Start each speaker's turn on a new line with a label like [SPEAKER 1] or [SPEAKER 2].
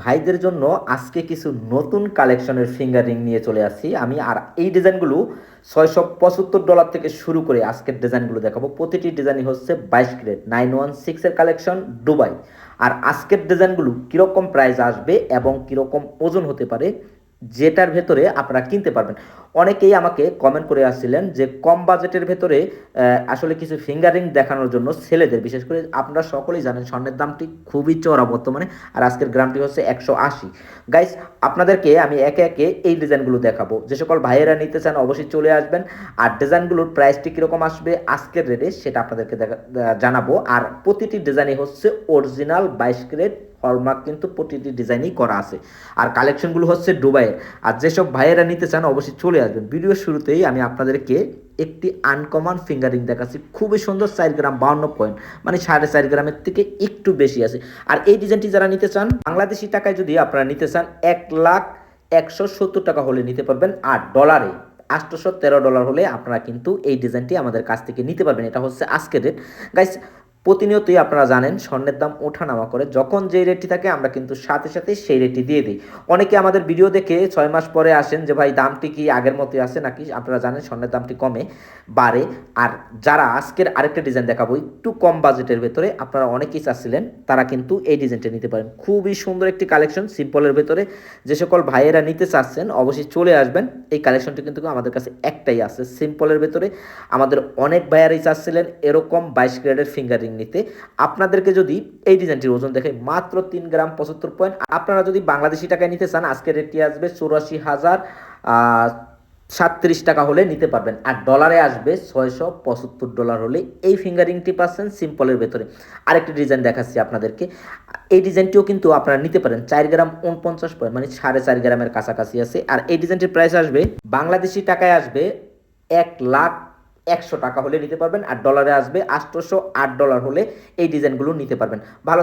[SPEAKER 1] ভাইদের জন্য আজকে কিছু নতুন কালেকশনের ফিঙ্গার রিং নিয়ে চলে আসছি আমি। আর এই ডিজাইনগুলো $675 থেকে শুরু করে আজকের ডিজাইনগুলো দেখাবো। প্রতিটি ডিজাইনই হচ্ছে 22 ক্যারেট 916 এর কালেকশন, দুবাই। আর আজকের ডিজাইনগুলো কীরকম প্রাইস আসবে এবং কীরকম ওজন হতে পারে, যেটার ভেতরে আপনারা কিনতে পারবেন। অনেকেই আমাকে কমেন্ট করে আসছিলেন যে কম বাজেটের ভেতরে আসলে কিছু ফিঙ্গারিং দেখানোর জন্য ছেলেদের, বিশেষ করে আপনারা সকলেই জানেন স্বর্ণের দামটি খুবই চড়া বর্তমানে। আর আজকের গ্রামটি হচ্ছে 180। গাইস, আপনাদেরকে আমি একে একে এই ডিজাইনগুলো দেখাবো। যে সকল ভাইয়েরা নিতে চান অবশ্যই চলে আসবেন। আর ডিজাইনগুলোর প্রাইসটি কীরকম আসবে আজকের রেটে সেটা আপনাদেরকে জানাবো। আর প্রতিটি ডিজাইনই হচ্ছে অরিজিনাল 22 ক্যারেট হলমার্ক, কিন্তু প্রতিটি ডিজাইনই করা আছে। আর কালেকশনগুলো হচ্ছে দুবাইয়ের। আর যেসব ভাইয়েরা নিতে চান অবশ্যই চলে আসবেন। ভিডিওর শুরুতেই আমি আপনাদেরকে একটি আনকমন ফিঙ্গারিং দেখাচ্ছি, খুবই সুন্দর, 4 গ্রাম 52 পয়েন্ট, মানে 4.5 গ্রামের থেকে একটু বেশি আছে। আর এই ডিজাইনটি যারা নিতে চান বাংলাদেশি টাকায় যদি আপনারা নিতে চান 1,170 টাকা হলে নিতে পারবেন। আর ডলারে $813 হলে আপনারা কিন্তু এই ডিজাইনটি আমাদের কাছ থেকে নিতে পারবেন। এটা হচ্ছে আজকের রেট। গাইস, প্রতিনিয়তই আপনারা জানেন স্বর্ণের দাম ওঠানামা করে, যখন যেই রেটটি থাকে আমরা কিন্তু সাথে সাথে সেই রেটটি দিয়ে দিই। অনেকে আমাদের ভিডিও দেখে 6 মাস পরে আসেন যে ভাই দামটি কি আগের মতোই আছে নাকি। আপনারা জানেন স্বর্ণের দামটি কমে বাড়ে। আর যারা আজকের আরেকটা ডিজাইন দেখাবো একটু কম বাজেটের ভেতরে, আপনারা অনেকেই চাচ্ছিলেন, তারা কিন্তু এই ডিজাইনটা নিতে পারেন। খুবই সুন্দর একটি কালেকশন সিম্পলের ভেতরে। যে সকল ভাইয়েরা নিতে চাচ্ছেন অবশ্যই চলে আসবেন। এই কালেকশনটি কিন্তু আমাদের কাছে একটাই আছে সিম্পলের ভেতরে। আমাদের অনেক ভাইয়ারাই চাচ্ছিলেন এরকম 22 ক্যারেটের ফিঙ্গারিং নিতে। আপনাদেরকে যদি এই ডিজাইনটির ওজন দেখে মাত্র 3 গ্রাম 75 পয়েন্ট। আপনারা যদি বাংলাদেশি টাকায় নিতে চান আজকের রেটটি আসবে 84,037 টাকা হলে নিতে পারবেন। আর ডলারে আসবে $675 হলে এই ফিঙ্গারিংটি পাচ্ছেন সিম্পলের ভেতরে। আরেকটি ডিজাইন দেখাচ্ছি আপনাদেরকে। এই ডিজাইনটিও কিন্তু আপনারা নিতে পারেন 4 গ্রাম 49 পয়েন্ট, মানে 4.5 গ্রামের কাছাকাছি আছে। আর এই ডিজাইনটির প্রাইস আসবে বাংলাদেশি টাকায় আসবে 1,100 টাকা হলে নিতে পারবেন। আর ডলারে আসবে $808 হলে এই ডিজাইনগুলো নিতে পারবেন। ভালো